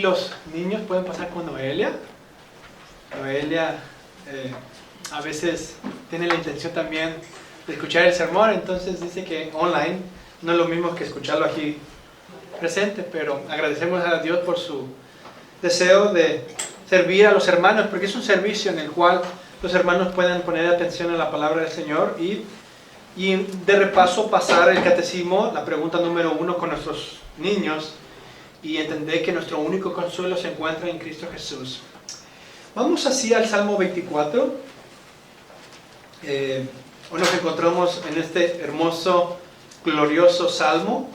los niños pueden pasar con Noelia. Noelia a veces tiene la intención también de escuchar el sermón, entonces dice que online no es lo mismo que escucharlo aquí presente, pero agradecemos a Dios por su deseo de servir a los hermanos, porque es un servicio en el cual los hermanos puedan poner atención a la palabra del Señor y de repaso pasar el catecismo, la pregunta número 1 con nuestros niños, y entender que nuestro único consuelo se encuentra en Cristo Jesús. Vamos así al Salmo 24. Hoy nos encontramos en este hermoso, glorioso Salmo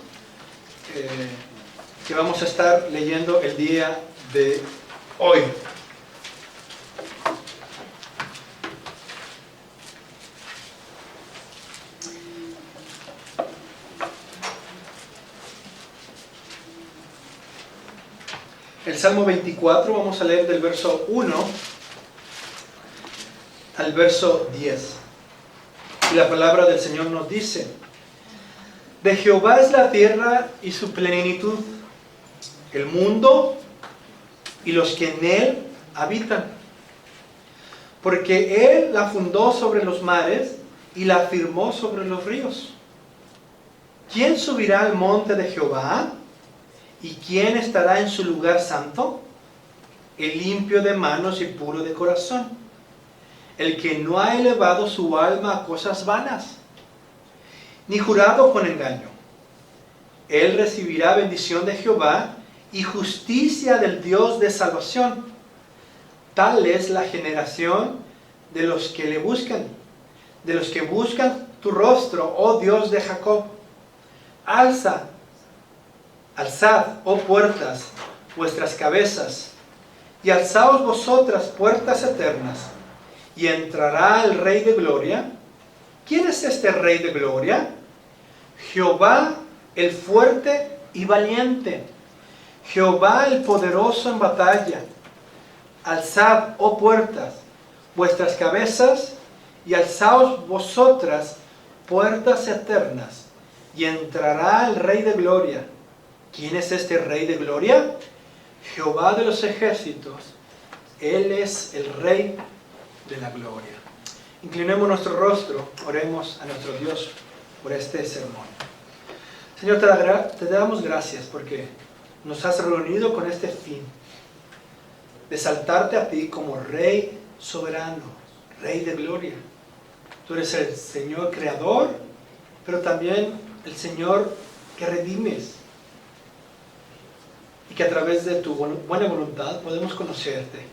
que vamos a estar leyendo el día de hoy. El Salmo 24, vamos a leer del verso 1 al verso 10. Y la palabra del Señor nos dice: de Jehová es la tierra y su plenitud, el mundo y los que en él habitan. Porque él la fundó sobre los mares y la firmó sobre los ríos. ¿Quién subirá al monte de Jehová? ¿Y quién estará en su lugar santo? El limpio de manos y puro de corazón, el que no ha elevado su alma a cosas vanas, ni jurado con engaño. Él recibirá bendición de Jehová y justicia del Dios de salvación. Tal es la generación de los que le buscan, de los que buscan tu rostro, oh Dios de Jacob. Alzad, oh puertas, vuestras cabezas, y alzaos vosotras, puertas eternas, y entrará el Rey de Gloria. ¿Quién es este Rey de Gloria? Jehová el fuerte y valiente, Jehová el poderoso en batalla. Alzad, oh puertas, vuestras cabezas, y alzaos vosotras, puertas eternas, y entrará el Rey de Gloria. ¿Quién es este Rey de Gloria? Jehová de los ejércitos. Él es el Rey de la gloria. Inclinemos nuestro rostro, oremos a nuestro Dios por este sermón. Señor, te damos gracias porque nos has reunido con este fin de exaltarte a ti como Rey soberano, Rey de gloria. Tú eres el Señor creador, pero también el Señor que redimes, y que a través de tu buena voluntad podemos conocerte.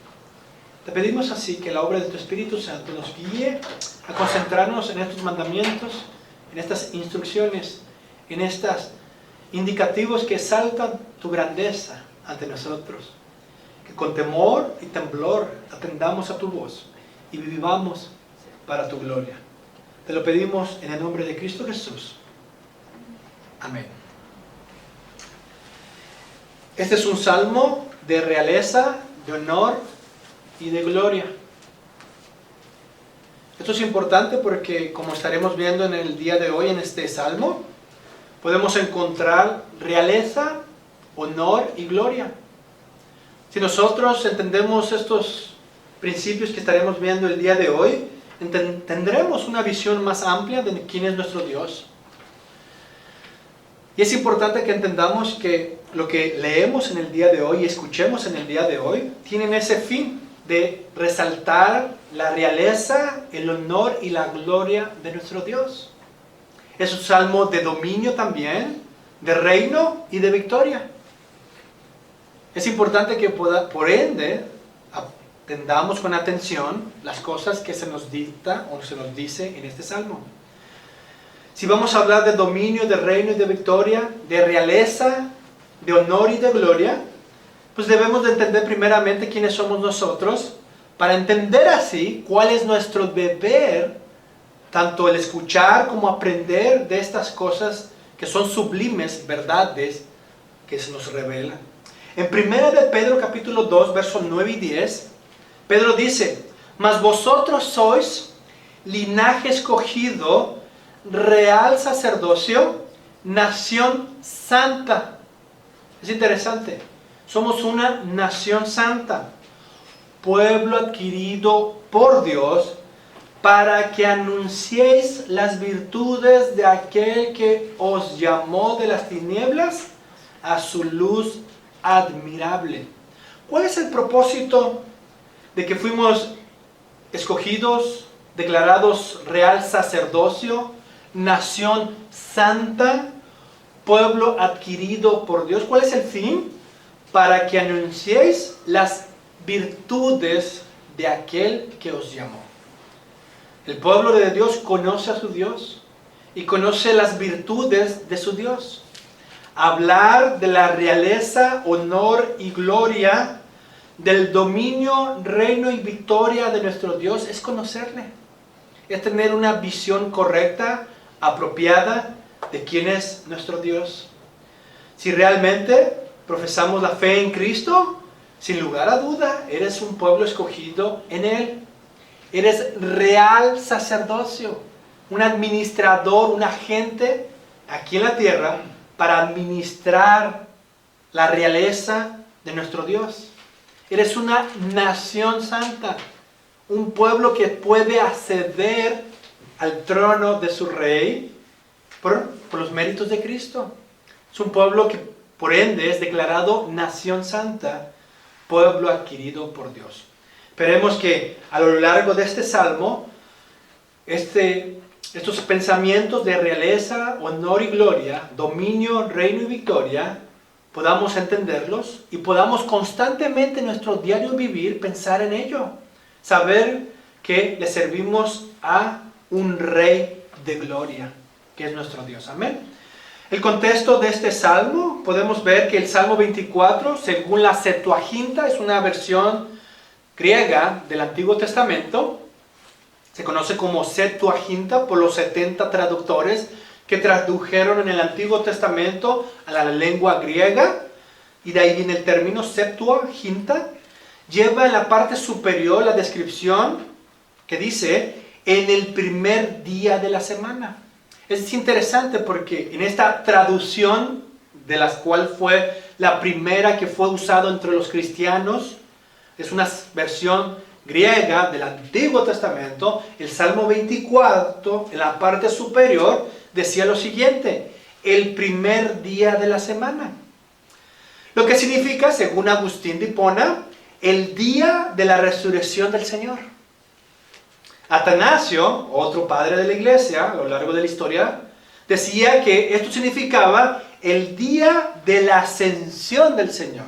Te pedimos así que la obra de tu Espíritu Santo nos guíe a concentrarnos en estos mandamientos, en estas instrucciones, en estos indicativos que exaltan tu grandeza ante nosotros. Que con temor y temblor atendamos a tu voz y vivamos para tu gloria. Te lo pedimos en el nombre de Cristo Jesús. Amén. Este es un salmo de realeza, de honor y de gloria. Esto es importante porque, como estaremos viendo en el día de hoy en este salmo, podemos encontrar realeza, honor y gloria. Si nosotros entendemos estos principios que estaremos viendo el día de hoy, tendremos una visión más amplia de quién es nuestro Dios. Y es importante que entendamos que lo que leemos en el día de hoy y escuchemos en el día de hoy tienen ese fin de resaltar la realeza, el honor y la gloria de nuestro Dios. Es un salmo de dominio también, de reino y de victoria. Es importante que por ende atendamos con atención las cosas que se nos dicta o se nos dice en este salmo. Si vamos a hablar de dominio, de reino y de victoria, de realeza, de honor y de gloria, pues debemos de entender primeramente quiénes somos nosotros, para entender así cuál es nuestro deber, tanto el escuchar como aprender de estas cosas que son sublimes verdades que se nos revelan. En 1 de Pedro capítulo 2, versos 9 y 10, Pedro dice: mas vosotros sois linaje escogido, real sacerdocio, nación santa. Es interesante. Somos una nación santa, pueblo adquirido por Dios, para que anunciéis las virtudes de aquel que os llamó de las tinieblas a su luz admirable. ¿Cuál es el propósito de que fuimos escogidos, declarados real sacerdocio, nación santa, pueblo adquirido por Dios? ¿Cuál es el fin? Para que anunciéis las virtudes de aquel que os llamó. El pueblo de Dios conoce a su Dios y conoce las virtudes de su Dios. Hablar de la realeza, honor y gloria, del dominio, reino y victoria de nuestro Dios es conocerle. Es tener una visión correcta, apropiada de quién es nuestro Dios. Si realmente profesamos la fe en Cristo, sin lugar a duda, eres un pueblo escogido en Él. Eres real sacerdocio, un administrador, un agente aquí en la tierra para administrar la realeza de nuestro Dios. Eres una nación santa, un pueblo que puede acceder al trono de su rey por los méritos de Cristo. Es un pueblo que por ende es declarado nación santa, pueblo adquirido por Dios. Esperemos que a lo largo de este salmo, estos pensamientos de realeza, honor y gloria, dominio, reino y victoria, podamos entenderlos y podamos constantemente en nuestro diario vivir pensar en ello. Saber que le servimos a un Rey de gloria, que es nuestro Dios. Amén. El contexto de este salmo, podemos ver que el Salmo 24, según la Septuaginta, es una versión griega del Antiguo Testamento. Se conoce como Septuaginta por los 70 traductores que tradujeron en el Antiguo Testamento a la lengua griega, y de ahí viene el término Septuaginta. Lleva en la parte superior la descripción que dice, en el primer día de la semana. Es interesante porque en esta traducción, de la cual fue la primera que fue usada entre los cristianos, es una versión griega del Antiguo Testamento, el Salmo 24, en la parte superior, decía lo siguiente, el primer día de la semana. Lo que significa, según Agustín de Hipona, el día de la resurrección del Señor. Atanasio, otro padre de la iglesia a lo largo de la historia, decía que esto significaba el día de la ascensión del Señor.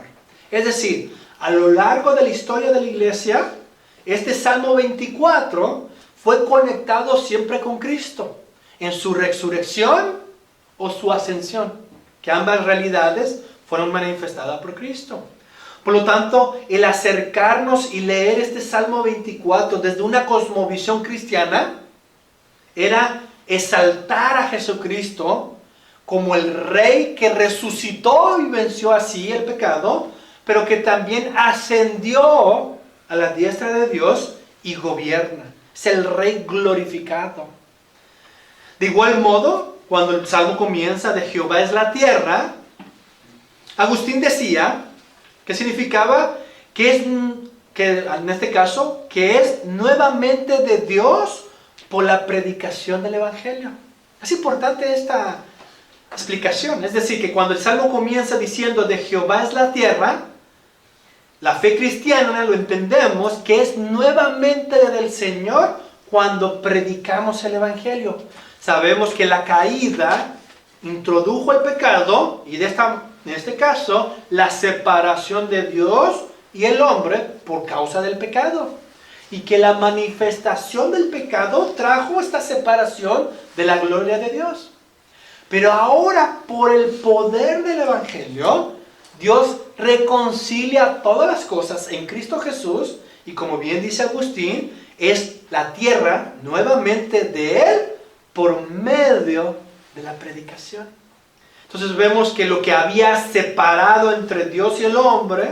Es decir, a lo largo de la historia de la iglesia, este Salmo 24 fue conectado siempre con Cristo, en su resurrección o su ascensión, que ambas realidades fueron manifestadas por Cristo. Por lo tanto, el acercarnos y leer este Salmo 24 desde una cosmovisión cristiana era exaltar a Jesucristo como el Rey que resucitó y venció así el pecado, pero que también ascendió a la diestra de Dios y gobierna. Es el Rey glorificado. De igual modo, cuando el Salmo comienza de Jehová es la tierra, Agustín decía que significaba que en este caso, que es nuevamente de Dios por la predicación del Evangelio. Es importante esta explicación. Es decir, que cuando el Salmo comienza diciendo de Jehová es la tierra, la fe cristiana lo entendemos que es nuevamente del Señor cuando predicamos el Evangelio. Sabemos que la caída introdujo el pecado y en este caso la separación de Dios y el hombre por causa del pecado. Y que la manifestación del pecado trajo esta separación de la gloria de Dios. Pero ahora, por el poder del Evangelio, Dios reconcilia todas las cosas en Cristo Jesús, y como bien dice Agustín, es la tierra nuevamente de Él por medio de la predicación. Entonces vemos que lo que había separado entre Dios y el hombre,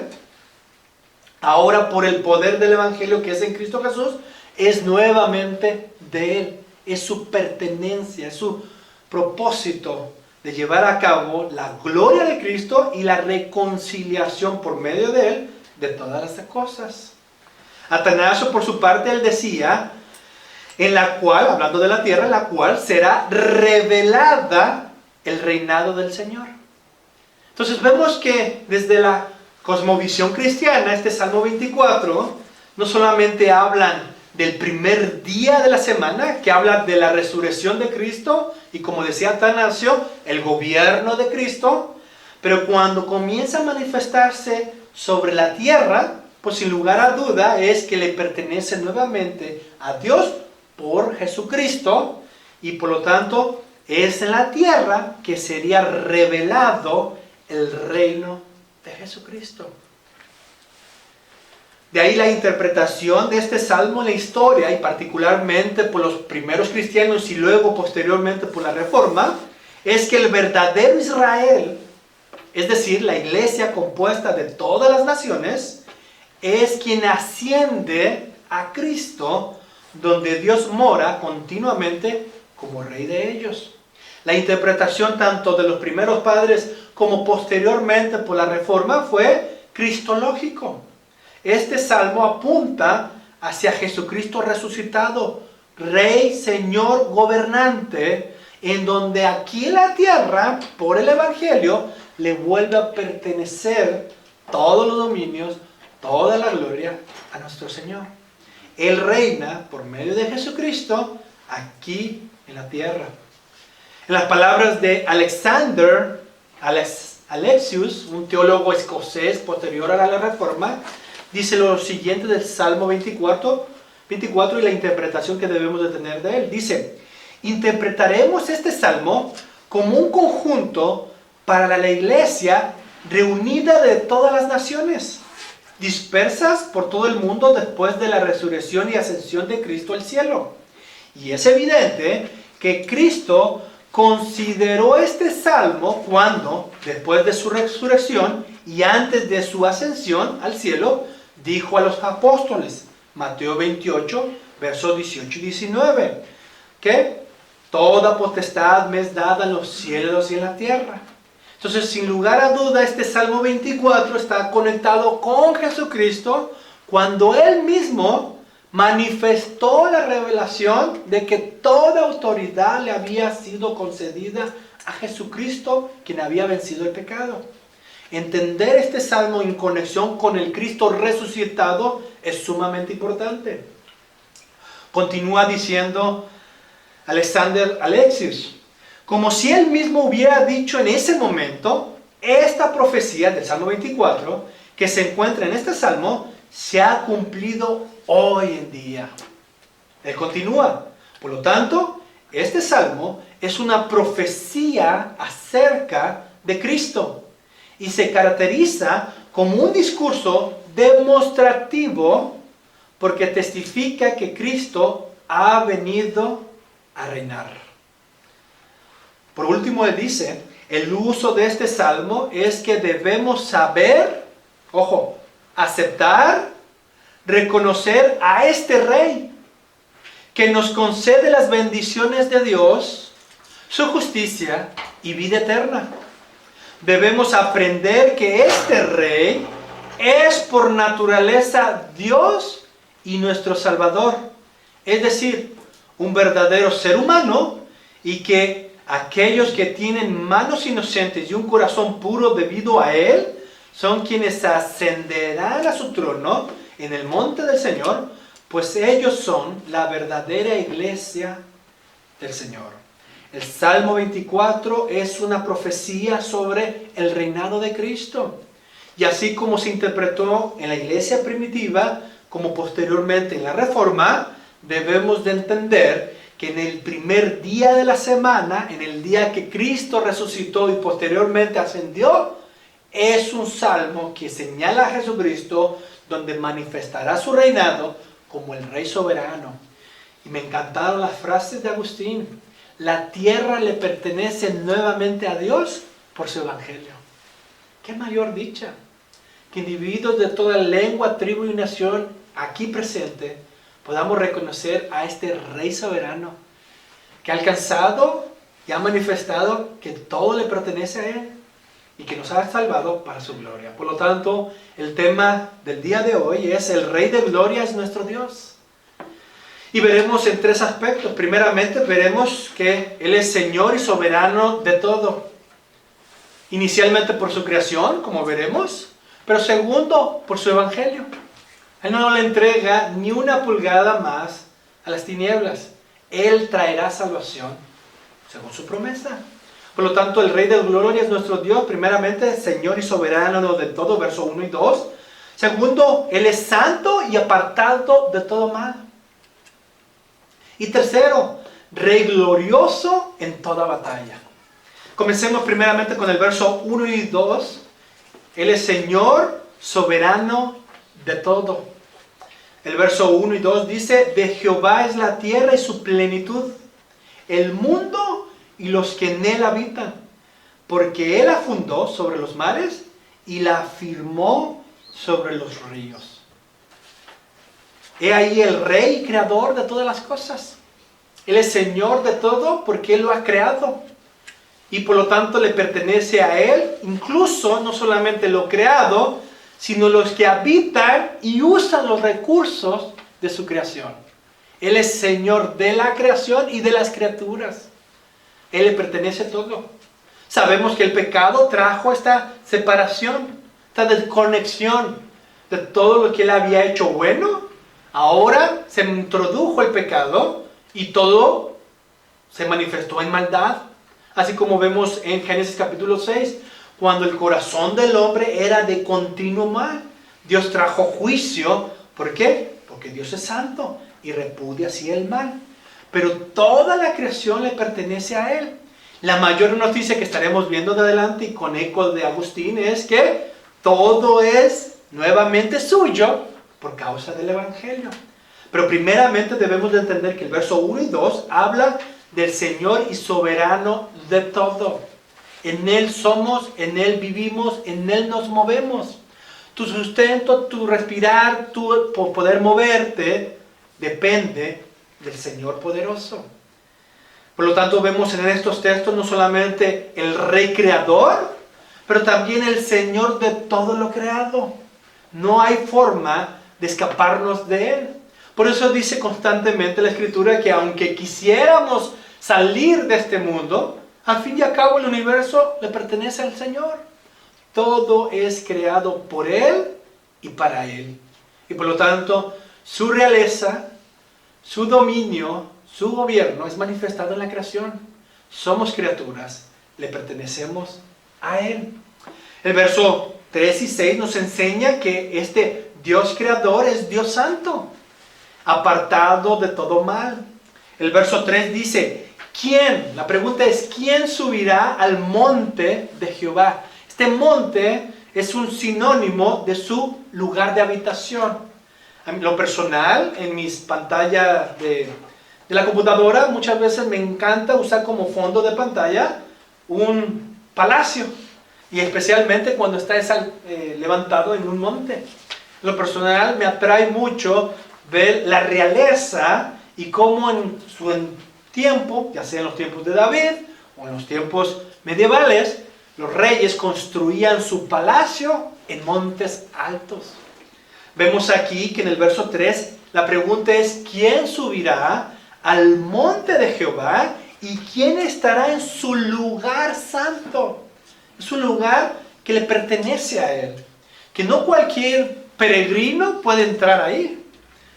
ahora por el poder del Evangelio que es en Cristo Jesús, es nuevamente de Él, es su pertenencia, es su propósito de llevar a cabo la gloria de Cristo y la reconciliación por medio de Él de todas las cosas. Atanasio, por su parte, él decía, en la cual, hablando de la tierra, en la cual será revelada el reinado del Señor. Entonces vemos que desde la cosmovisión cristiana, este Salmo 24, no solamente hablan del primer día de la semana, que habla de la resurrección de Cristo, y como decía Atanasio, el gobierno de Cristo, pero cuando comienza a manifestarse sobre la tierra, pues sin lugar a duda es que le pertenece nuevamente a Dios por Jesucristo, y por lo tanto es en la tierra que sería revelado el reino de Jesucristo. De ahí la interpretación de este salmo en la historia, y particularmente por los primeros cristianos y luego posteriormente por la Reforma, es que el verdadero Israel, es decir, la iglesia compuesta de todas las naciones, es quien asciende a Cristo, donde Dios mora continuamente como Rey de ellos. La interpretación tanto de los primeros padres como posteriormente por la Reforma fue cristológico. Este salmo apunta hacia Jesucristo resucitado, Rey, Señor, gobernante, en donde aquí en la tierra, por el Evangelio, le vuelve a pertenecer todos los dominios, toda la gloria a nuestro Señor. Él reina por medio de Jesucristo aquí en la tierra. En las palabras de Alexius, un teólogo escocés posterior a la Reforma, dice lo siguiente del Salmo 24 y la interpretación que debemos de tener de él. Dice, interpretaremos este Salmo como un conjunto para la iglesia reunida de todas las naciones, dispersas por todo el mundo después de la resurrección y ascensión de Cristo al cielo. Y es evidente que Cristo consideró este salmo cuando, después de su resurrección y antes de su ascensión al cielo, dijo a los apóstoles, Mateo 28, versos 18 y 19, que toda potestad me es dada en los cielos y en la tierra. Entonces, sin lugar a duda, este Salmo 24 está conectado con Jesucristo cuando Él mismo manifestó la revelación de que toda autoridad le había sido concedida a Jesucristo, quien había vencido el pecado. Entender este salmo en conexión con el Cristo resucitado es sumamente importante. Continúa diciendo Alexius, como si él mismo hubiera dicho en ese momento, esta profecía del Salmo 24, que se encuentra en este salmo, se ha cumplido hoy en día. Él continúa, por lo tanto, este salmo es una profecía acerca de Cristo y se caracteriza como un discurso demostrativo porque testifica que Cristo ha venido a reinar. Por último, él dice, el uso de este salmo es que debemos saber, ojo, aceptar, reconocer a este Rey que nos concede las bendiciones de Dios, su justicia y vida eterna. Debemos aprender que este Rey es por naturaleza Dios y nuestro Salvador, es decir, un verdadero ser humano, y que aquellos que tienen manos inocentes y un corazón puro debido a Él son quienes ascenderán a su trono en el monte del Señor, pues ellos son la verdadera iglesia del Señor. El Salmo 24 es una profecía sobre el reinado de Cristo. Y así como se interpretó en la iglesia primitiva, como posteriormente en la Reforma, debemos de entender que en el primer día de la semana, en el día que Cristo resucitó y posteriormente ascendió, es un salmo que señala a Jesucristo, donde manifestará su reinado como el Rey soberano. Y me encantaron las frases de Agustín. La tierra le pertenece nuevamente a Dios por su evangelio. ¿Qué mayor dicha? Que individuos de toda lengua, tribu y nación aquí presente podamos reconocer a este Rey soberano que ha alcanzado y ha manifestado que todo le pertenece a Él y que nos ha salvado para su gloria. Por lo tanto, el tema del día de hoy es: el Rey de Gloria es nuestro Dios. Y veremos en tres aspectos. Primeramente, veremos que Él es Señor y soberano de todo. Inicialmente por su creación, como veremos, pero segundo, por su evangelio. Él no le entrega ni una pulgada más a las tinieblas. Él traerá salvación según su promesa. Por lo tanto, el Rey de Gloria es nuestro Dios. Primeramente, Señor y soberano de todo, verso 1 y 2. Segundo, Él es santo y apartado de todo mal. Y tercero, Rey glorioso en toda batalla. Comencemos primeramente con el verso 1 y 2. Él es Señor soberano de todo. El verso 1 y 2 dice: de Jehová es la tierra y su plenitud, el mundo y los que en él habitan, porque Él la fundó sobre los mares y la afirmó sobre los ríos. He ahí el Rey y Creador de todas las cosas. Él es Señor de todo porque Él lo ha creado. Y por lo tanto le pertenece a Él, incluso no solamente lo creado, sino los que habitan y usan los recursos de su creación. Él es Señor de la creación y de las criaturas. Él le pertenece todo. Sabemos que el pecado trajo esta separación, esta desconexión de todo lo que Él había hecho bueno. Ahora se introdujo el pecado y todo se manifestó en maldad. Así como vemos en Génesis capítulo 6, cuando el corazón del hombre era de continuo mal. Dios trajo juicio. ¿Por qué? Porque Dios es santo y repudia así el mal. Pero toda la creación le pertenece a Él. La mayor noticia que estaremos viendo de adelante, y con eco de Agustín, es que todo es nuevamente suyo por causa del Evangelio. Pero primeramente debemos de entender que el verso 1 y 2 habla del Señor y soberano de todo. En Él somos, en Él vivimos, en Él nos movemos. Tu sustento, tu respirar, tu poder moverte, depende del Señor poderoso. Por lo tanto, vemos en estos textos no solamente el Rey Creador, pero también el Señor de todo lo creado. No hay forma de escaparnos de Él. Por eso dice constantemente la Escritura que aunque quisiéramos salir de este mundo, al fin y al cabo el universo le pertenece al Señor. Todo es creado por Él y para Él. Y por lo tanto, su realeza, su dominio, su gobierno es manifestado en la creación. Somos criaturas, le pertenecemos a Él. El verso 3 y 6 nos enseña que este Dios creador es Dios santo, apartado de todo mal. El verso 3 dice: ¿quién? La pregunta es: ¿quién subirá al monte de Jehová? Este monte es un sinónimo de su lugar de habitación. En lo personal, en mis pantallas de la computadora, muchas veces me encanta usar como fondo de pantalla un palacio, y especialmente cuando está levantado en un monte. En lo personal me atrae mucho ver la realeza y cómo en su tiempo, ya sea en los tiempos de David o en los tiempos medievales, los reyes construían su palacio en montes altos. Vemos aquí que en el verso 3 la pregunta es: ¿quién subirá al monte de Jehová y quién estará en su lugar santo? Es un lugar que le pertenece a Él, que no cualquier peregrino puede entrar ahí.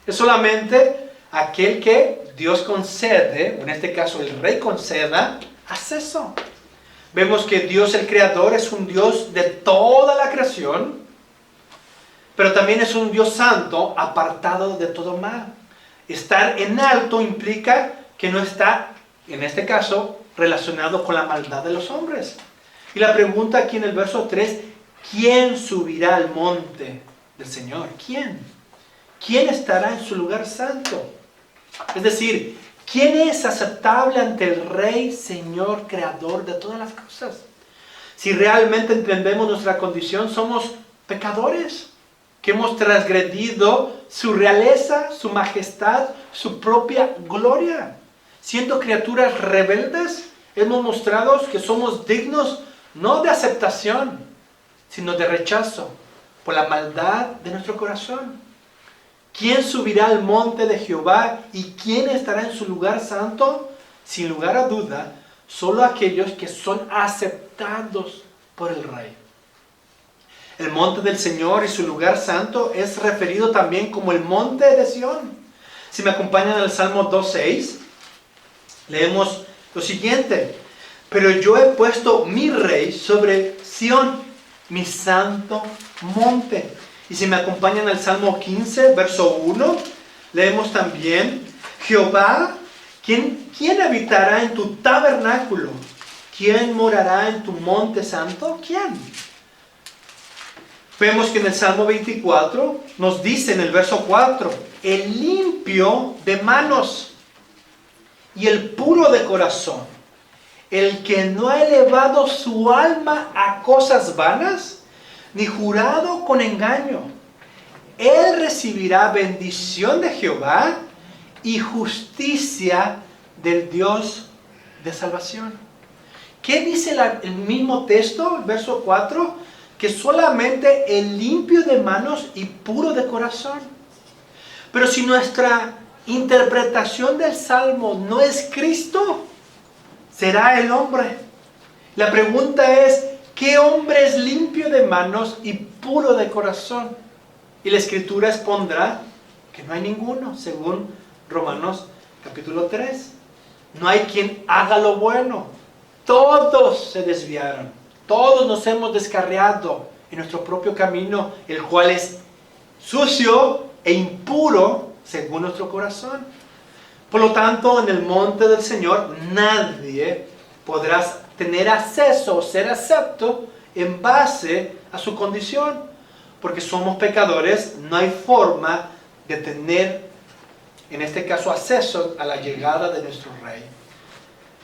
Es solamente aquel que Dios concede, o en este caso el Rey conceda, acceso. Vemos que Dios el Creador es un Dios de toda la creación, pero también es un Dios santo, apartado de todo mal. Estar en alto implica que no está, en este caso, relacionado con la maldad de los hombres. Y la pregunta aquí en el verso 3, ¿quién subirá al monte del Señor? ¿Quién? ¿Quién estará en su lugar santo? Es decir, ¿quién es aceptable ante el Rey, Señor, Creador de todas las cosas? Si realmente entendemos nuestra condición, somos pecadores, que hemos transgredido su realeza, su majestad, su propia gloria. Siendo criaturas rebeldes, hemos mostrado que somos dignos no de aceptación, sino de rechazo por la maldad de nuestro corazón. ¿Quién subirá al monte de Jehová y quién estará en su lugar santo? Sin lugar a duda, solo aquellos que son aceptados por el Rey. El monte del Señor y su lugar santo es referido también como el monte de Sión. Si me acompañan al Salmo 2:6, leemos lo siguiente: pero yo he puesto mi Rey sobre Sión, mi santo monte. Y si me acompañan al Salmo 15, verso 1, leemos también: Jehová, ¿quién habitará en tu tabernáculo? ¿Quién morará en tu monte santo? ¿Quién? Vemos que en el Salmo 24 nos dice en el verso 4: el limpio de manos y el puro de corazón, el que no ha elevado su alma a cosas vanas, ni jurado con engaño, él recibirá bendición de Jehová y justicia del Dios de salvación. ¿Qué dice el mismo texto, el verso 4? Que solamente el limpio de manos y puro de corazón. Pero si nuestra interpretación del Salmo no es Cristo, será el hombre. La pregunta es: ¿qué hombre es limpio de manos y puro de corazón? Y la Escritura expondrá que no hay ninguno, según Romanos capítulo 3. No hay quien haga lo bueno. Todos se desviaron. Todos nos hemos descarriado en nuestro propio camino, el cual es sucio e impuro según nuestro corazón. Por lo tanto, en el monte del Señor nadie podrá tener acceso o ser acepto en base a su condición, porque somos pecadores. No hay forma de tener, en este caso, acceso a la llegada de nuestro Rey.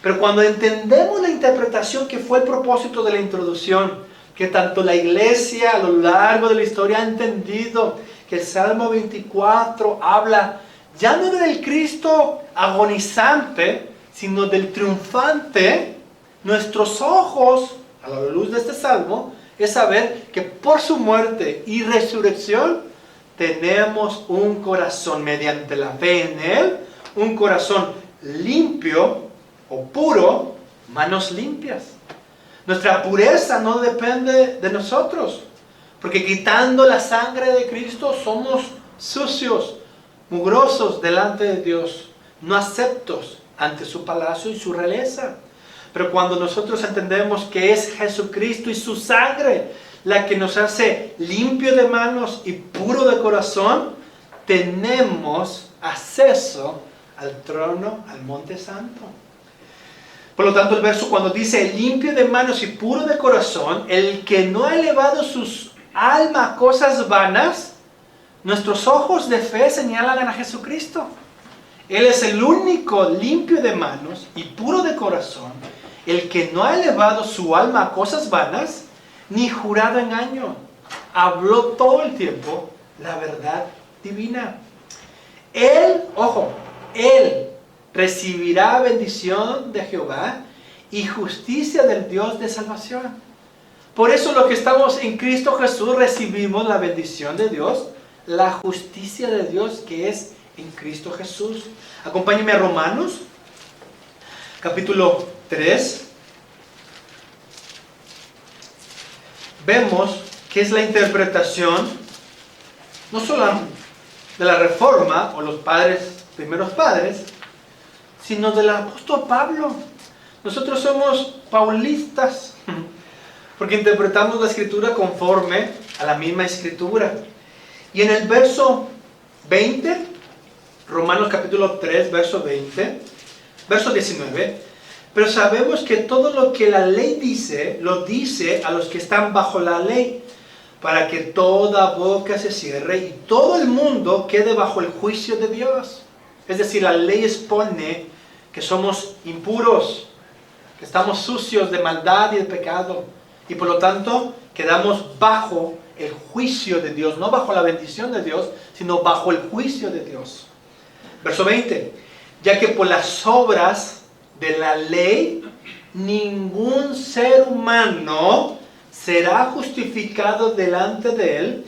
Pero cuando entendemos la interpretación que fue el propósito de la introducción, que tanto la iglesia a lo largo de la historia ha entendido, que el Salmo 24 habla ya no del Cristo agonizante, sino del triunfante, nuestros ojos, a la luz de este Salmo, es saber que por su muerte y resurrección tenemos un corazón mediante la fe en Él, un corazón limpio o puro, manos limpias. Nuestra pureza no depende de nosotros, porque quitando la sangre de Cristo somos sucios, mugrosos delante de Dios, no aceptos ante su palacio y su realeza. Pero cuando nosotros entendemos que es Jesucristo y su sangre la que nos hace limpio de manos y puro de corazón, tenemos acceso al trono, al monte santo. Por lo tanto, el verso cuando dice limpio de manos y puro de corazón, el que no ha elevado sus almas a cosas vanas, nuestros ojos de fe señalan a Jesucristo. Él es el único limpio de manos y puro de corazón, el que no ha elevado su alma a cosas vanas, ni jurado engaño. Habló todo el tiempo la verdad divina. Él, ojo, Él recibirá bendición de Jehová y justicia del Dios de salvación. Por eso los que estamos en Cristo Jesús recibimos la bendición de Dios, la justicia de Dios que es en Cristo Jesús. Acompáñenme a Romanos, capítulo 3. Vemos que es la interpretación no solo de la Reforma o los primeros padres, sino del apóstol Pablo. Nosotros somos paulistas, porque interpretamos la Escritura conforme a la misma Escritura. Y en el verso 20, Romanos capítulo 3, verso 20, verso 19, pero sabemos que todo lo que la ley dice, lo dice a los que están bajo la ley, para que toda boca se cierre y todo el mundo quede bajo el juicio de Dios. Es decir, la ley expone que somos impuros, que estamos sucios de maldad y de pecado, y por lo tanto quedamos bajo el juicio de Dios, no bajo la bendición de Dios, sino bajo el juicio de Dios. Verso 20, ya que por las obras de la ley ningún ser humano será justificado delante de él,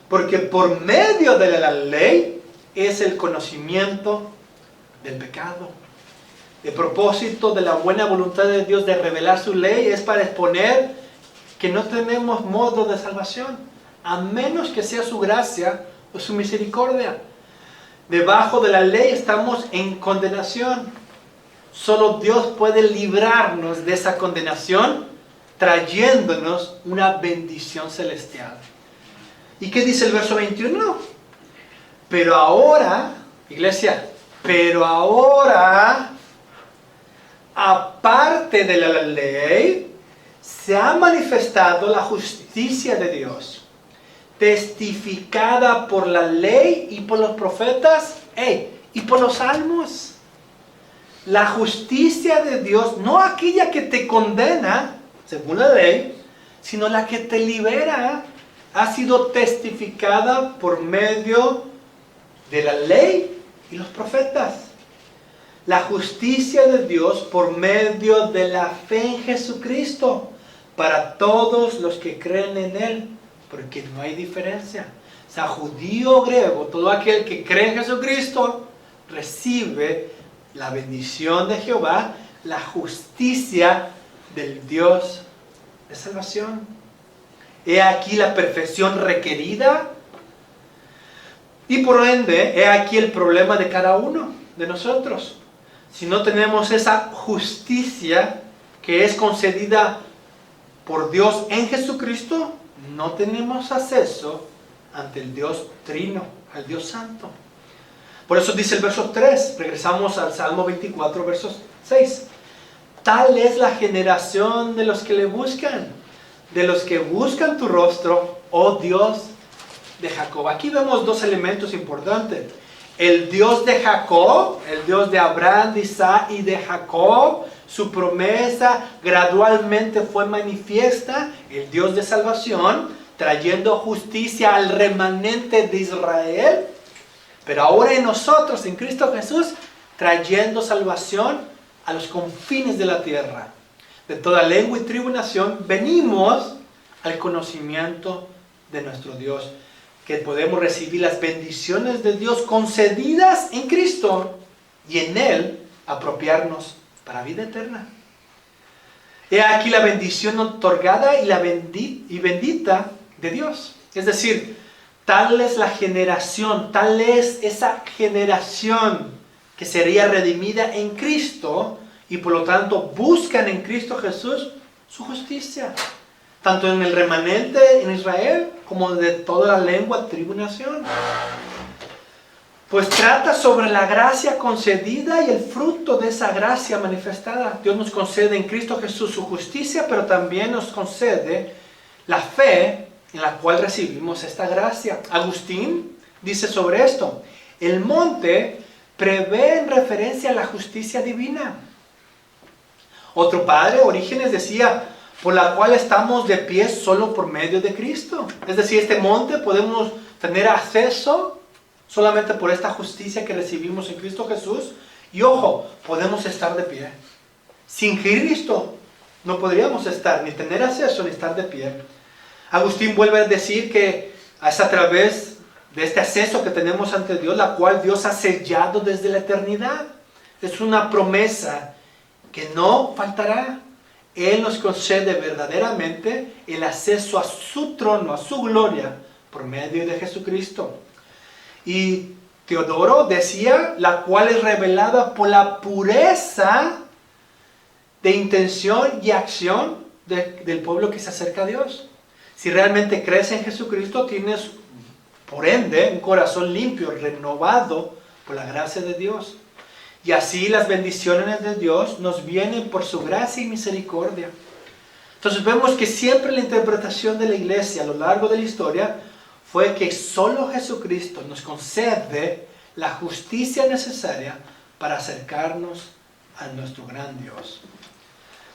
porque por medio de la ley es el conocimiento del pecado. El propósito de la buena voluntad de Dios de revelar su ley es para exponer que no tenemos modo de salvación, a menos que sea su gracia o su misericordia. Debajo de la ley estamos en condenación. Solo Dios puede librarnos de esa condenación, trayéndonos una bendición celestial. ¿Y qué dice el verso 21? Pero ahora, iglesia, aparte de la ley, se ha manifestado la justicia de Dios, testificada por la ley y por los profetas, y por los salmos. La justicia de Dios, no aquella que te condena, según la ley, sino la que te libera, ha sido testificada por medio de la ley y los profetas. La justicia de Dios por medio de la fe en Jesucristo, para todos los que creen en Él, porque no hay diferencia. O sea, judío o griego, todo aquel que cree en Jesucristo, recibe la bendición de Jehová, la justicia del Dios de salvación. He aquí la perfección requerida, y por ende, he aquí el problema de cada uno de nosotros. Si no tenemos esa justicia que es concedida por Dios en Jesucristo, no tenemos acceso ante el Dios Trino, al Dios Santo. Por eso dice el verso 3, regresamos al Salmo 24, verso 6. Tal es la generación de los que le buscan, de los que buscan tu rostro, oh Dios de Jacob. Aquí vemos dos elementos importantes. El Dios de Jacob, el Dios de Abraham, de Isaac y de Jacob, su promesa gradualmente fue manifiesta, el Dios de salvación, trayendo justicia al remanente de Israel, pero ahora en nosotros, en Cristo Jesús, trayendo salvación a los confines de la tierra. De toda lengua y tribu y nación, venimos al conocimiento de nuestro Dios, que podemos recibir las bendiciones de Dios concedidas en Cristo y en Él apropiarnos para vida eterna. He aquí la bendición otorgada y bendita de Dios. Es decir, tal es la generación, tal es esa generación que sería redimida en Cristo y por lo tanto buscan en Cristo Jesús su justicia, tanto en el remanente en Israel como de toda la lengua, tribu y nación. Pues trata sobre la gracia concedida y el fruto de esa gracia manifestada. Dios nos concede en Cristo Jesús su justicia, pero también nos concede la fe en la cual recibimos esta gracia. Agustín dice sobre esto: el monte prevé en referencia a la justicia divina. Otro padre, Orígenes, decía: por la cual estamos de pie solo por medio de Cristo. Es decir, este monte podemos tener acceso solamente por esta justicia que recibimos en Cristo Jesús. Y ojo, podemos estar de pie. Sin Cristo no podríamos estar, ni tener acceso, ni estar de pie. Agustín vuelve a decir que es a través de este acceso que tenemos ante Dios, la cual Dios ha sellado desde la eternidad. Es una promesa que no faltará. Él nos concede verdaderamente el acceso a su trono, a su gloria, por medio de Jesucristo. Y Teodoro decía, la cual es revelada por la pureza de intención y acción del pueblo que se acerca a Dios. Si realmente crees en Jesucristo, tienes, por ende, un corazón limpio, renovado por la gracia de Dios. Y así las bendiciones de Dios nos vienen por su gracia y misericordia. Entonces vemos que siempre la interpretación de la iglesia a lo largo de la historia fue que solo Jesucristo nos concede la justicia necesaria para acercarnos a nuestro gran Dios.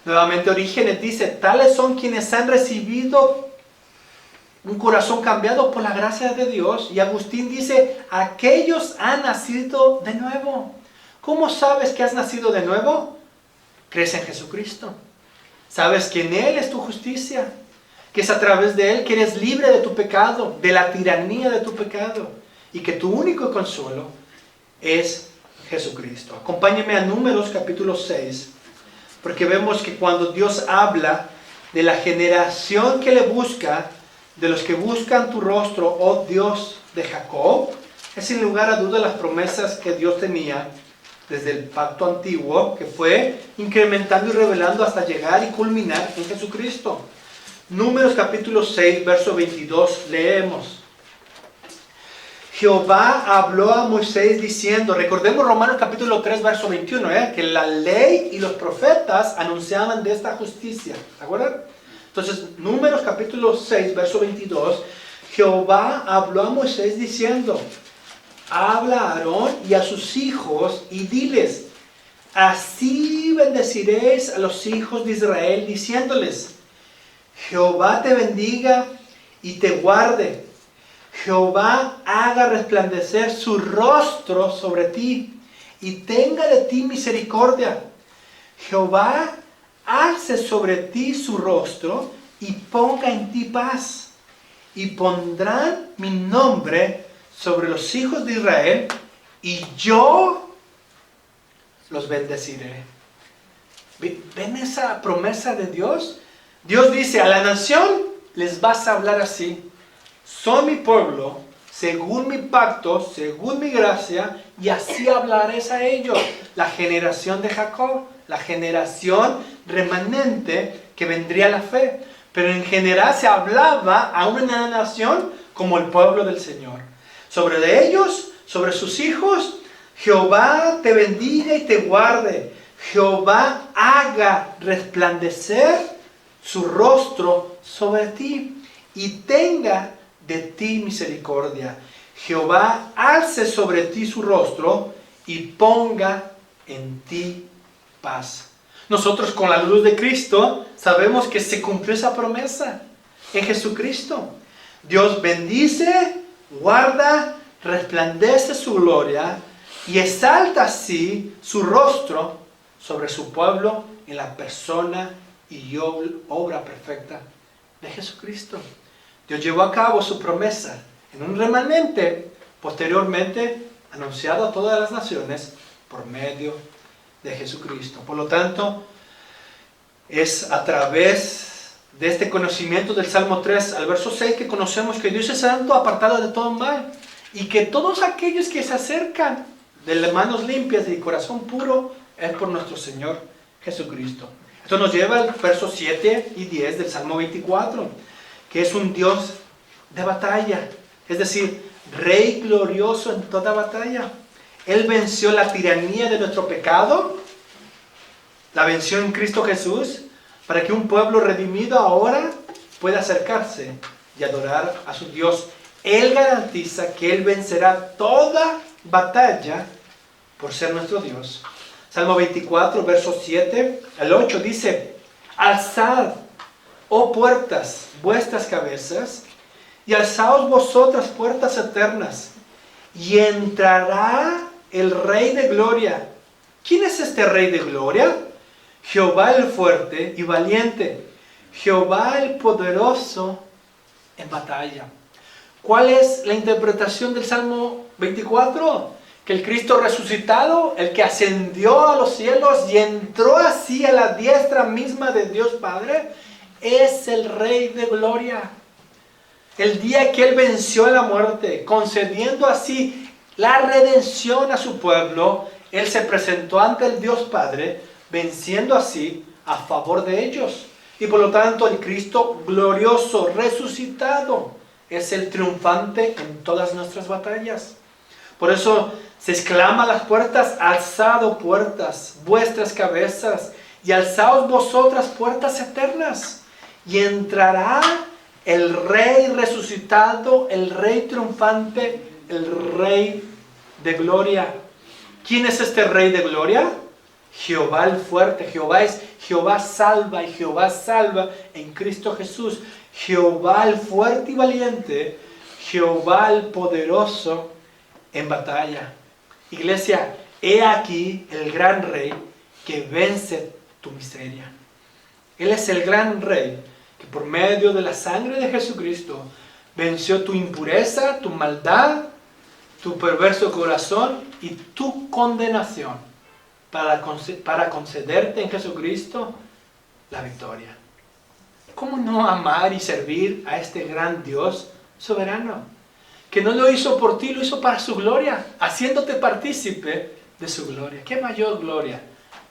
Nuevamente Orígenes dice: tales son quienes han recibido un corazón cambiado por la gracia de Dios. Y Agustín dice: aquellos han nacido de nuevo. ¿Cómo sabes que has nacido de nuevo? Crees en Jesucristo. Sabes que en Él es tu justicia, que es a través de Él que eres libre de tu pecado, de la tiranía de tu pecado, y que tu único consuelo es Jesucristo. Acompáñeme a Números capítulo 6, porque vemos que cuando Dios habla de la generación que le busca, de los que buscan tu rostro, oh Dios de Jacob, es sin lugar a duda las promesas que Dios tenía desde el pacto antiguo, que fue incrementando y revelando hasta llegar y culminar en Jesucristo. Números capítulo 6, verso 22, leemos. Jehová habló a Moisés diciendo, recordemos Romanos capítulo 3, verso 21, que la ley y los profetas anunciaban de esta justicia. ¿Se acuerdan? Entonces, Números capítulo 6, verso 22, Jehová habló a Moisés diciendo, habla a Aarón y a sus hijos y diles, así bendeciréis a los hijos de Israel, diciéndoles, Jehová te bendiga y te guarde. Jehová haga resplandecer su rostro sobre ti y tenga de ti misericordia. Jehová alce sobre ti su rostro y ponga en ti paz. Y pondrán mi nombre sobre los hijos de Israel y yo los bendeciré. ¿Ven esa promesa de Dios? Dios dice, a la nación les vas a hablar así. Son mi pueblo, según mi pacto, según mi gracia, y así hablaréis a ellos. La generación de Jacob, la generación remanente que vendría a la fe. Pero en general se hablaba a una nación como el pueblo del Señor. Sobre de ellos, sobre sus hijos, Jehová te bendiga y te guarde. Jehová haga resplandecer su rostro sobre ti y tenga de ti misericordia. Jehová alce sobre ti su rostro y ponga en ti paz. Nosotros con la luz de Cristo sabemos que se cumplió esa promesa en Jesucristo. Dios bendice, guarda, resplandece su gloria y exalta así su rostro sobre su pueblo en la persona y obra perfecta de Jesucristo. Dios llevó a cabo su promesa en un remanente posteriormente anunciado a todas las naciones por medio de Jesucristo. Por lo tanto, es a través de este conocimiento del Salmo 3 al verso 6 que conocemos que Dios es santo, apartado de todo mal, y que todos aquellos que se acercan de manos limpias y corazón puro es por nuestro Señor Jesucristo. Esto nos lleva al verso 7 y 10 del Salmo 24, que es un Dios de batalla, es decir, Rey glorioso en toda batalla. Él venció la tiranía de nuestro pecado, la venció en Cristo Jesús, para que un pueblo redimido ahora pueda acercarse y adorar a su Dios. Él garantiza que Él vencerá toda batalla por ser nuestro Dios. Salmo 24, versos 7 al 8 dice, alzad, oh puertas, vuestras cabezas, y alzaos vosotras puertas eternas, y entrará el Rey de gloria. ¿Quién es este Rey de gloria? Jehová el fuerte y valiente, Jehová el poderoso en batalla. ¿Cuál es la interpretación del Salmo 24? Que el Cristo resucitado, el que ascendió a los cielos y entró así a la diestra misma de Dios Padre, es el Rey de gloria. El día que Él venció a la muerte, concediendo así la redención a su pueblo, Él se presentó ante el Dios Padre, venciendo así a favor de ellos. Y por lo tanto el Cristo glorioso, resucitado, es el triunfante en todas nuestras batallas. Por eso se exclama a las puertas, alzad puertas, vuestras cabezas, y alzaos vosotras puertas eternas, y entrará el Rey resucitado, el Rey triunfante, el Rey de gloria. ¿Quién es este Rey de gloria? Jehová el fuerte. Jehová salva, y Jehová salva en Cristo Jesús. Jehová el fuerte y valiente, Jehová el poderoso en batalla. Iglesia, he aquí el gran Rey que vence tu miseria. Él es el gran Rey que por medio de la sangre de Jesucristo venció tu impureza, tu maldad, tu perverso corazón y tu condenación para concederte en Jesucristo la victoria. ¿Cómo no amar y servir a este gran Dios soberano? Que no lo hizo por ti, lo hizo para su gloria, haciéndote partícipe de su gloria. ¿Qué mayor gloria?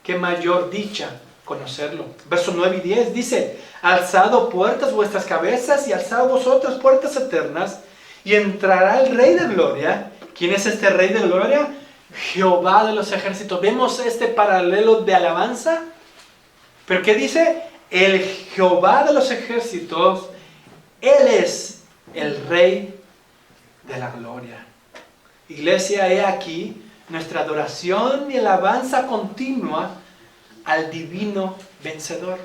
¿Qué mayor dicha conocerlo? Versos 9 y 10 dice: alzado puertas vuestras cabezas y alzado vosotras puertas eternas, y entrará el Rey de Gloria. ¿Quién es este Rey de Gloria? Jehová de los ejércitos. ¿Vemos este paralelo de alabanza? ¿Pero qué dice? El Jehová de los ejércitos, Él es el Rey de la gloria. Iglesia, he aquí nuestra adoración y alabanza continua al divino vencedor.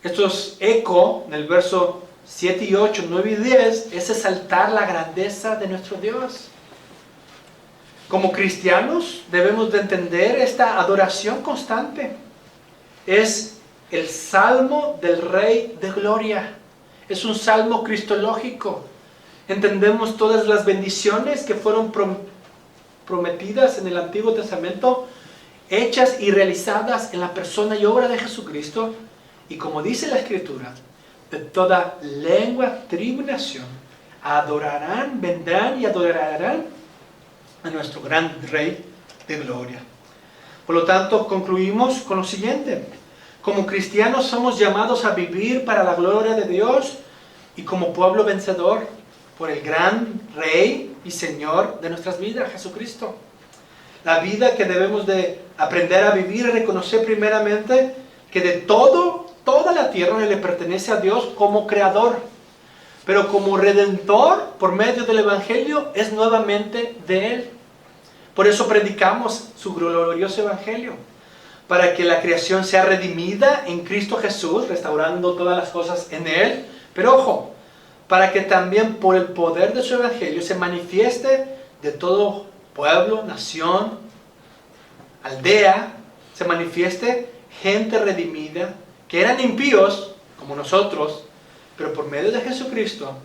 Esto es eco del verso 7 y 8, 9 y 10, es exaltar la grandeza de nuestro Dios. Como cristianos debemos de entender esta adoración constante. Es el salmo del Rey de Gloria. Es un salmo cristológico. Entendemos todas las bendiciones que fueron prometidas en el Antiguo Testamento, hechas y realizadas en la persona y obra de Jesucristo. Y como dice la Escritura, de toda lengua, tribu y nación adorarán, vendrán y adorarán a nuestro gran Rey de Gloria. Por lo tanto, concluimos con lo siguiente. Como cristianos somos llamados a vivir para la gloria de Dios y como pueblo vencedor por el gran Rey y Señor de nuestras vidas, Jesucristo. La vida que debemos de aprender a vivir y reconocer primeramente que de toda la tierra le pertenece a Dios como creador, pero como redentor por medio del Evangelio es nuevamente de Él. Por eso predicamos su glorioso Evangelio, para que la creación sea redimida en Cristo Jesús, restaurando todas las cosas en Él. Pero ojo, para que también por el poder de su Evangelio se manifieste de todo pueblo, nación, aldea, se manifieste gente redimida, que eran impíos, como nosotros, pero por medio de Jesucristo,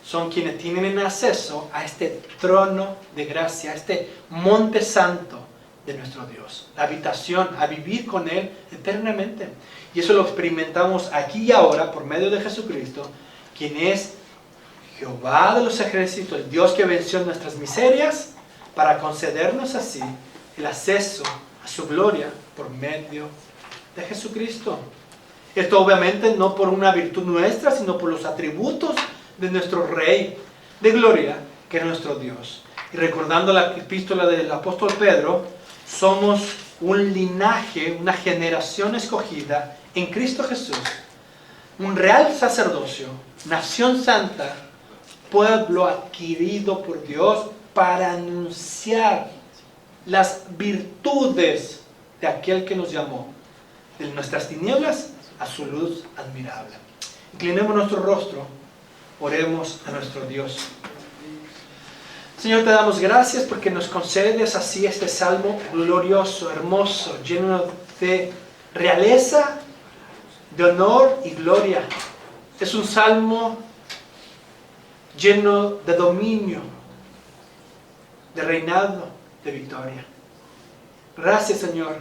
son quienes tienen acceso a este trono de gracia, a este monte santo de nuestro Dios, la habitación, a vivir con Él eternamente. Y eso lo experimentamos aquí y ahora por medio de Jesucristo, quien es Jehová de los ejércitos, el Dios que venció nuestras miserias, para concedernos así el acceso a su gloria por medio de Jesucristo. Esto obviamente no por una virtud nuestra, sino por los atributos de nuestro Rey de Gloria, que es nuestro Dios. Y recordando la epístola del apóstol Pedro, somos un linaje, una generación escogida en Cristo Jesús, un real sacerdocio, nación santa, pueblo adquirido por Dios para anunciar las virtudes de aquel que nos llamó de nuestras tinieblas a su luz admirable. Inclinemos nuestro rostro, oremos a nuestro Dios. Señor, te damos gracias porque nos concedes así este salmo glorioso, hermoso, lleno de realeza, de honor y gloria. Es un salmo lleno de dominio, de reinado, de victoria. Gracias, Señor,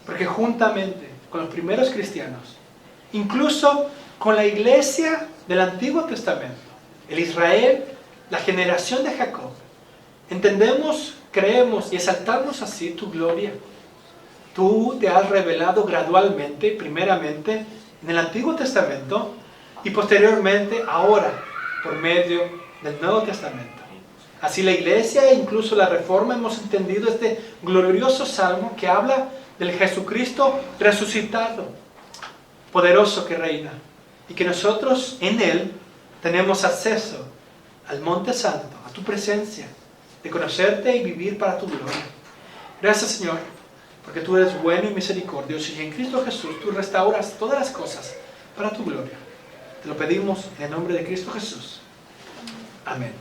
porque juntamente con los primeros cristianos, incluso con la iglesia del Antiguo Testamento, el Israel, la generación de Jacob, entendemos, creemos y exaltamos así tu gloria. Tú te has revelado gradualmente, primeramente en el Antiguo Testamento y posteriormente ahora por medio del Nuevo Testamento. Así la iglesia e incluso la Reforma hemos entendido este glorioso salmo que habla del Jesucristo resucitado, poderoso que reina, y que nosotros en Él tenemos acceso al Monte Santo, a tu presencia, de conocerte y vivir para tu gloria. Gracias, Señor, porque tú eres bueno y misericordioso, y en Cristo Jesús tú restauras todas las cosas para tu gloria. Te lo pedimos en el nombre de Cristo Jesús. Amén.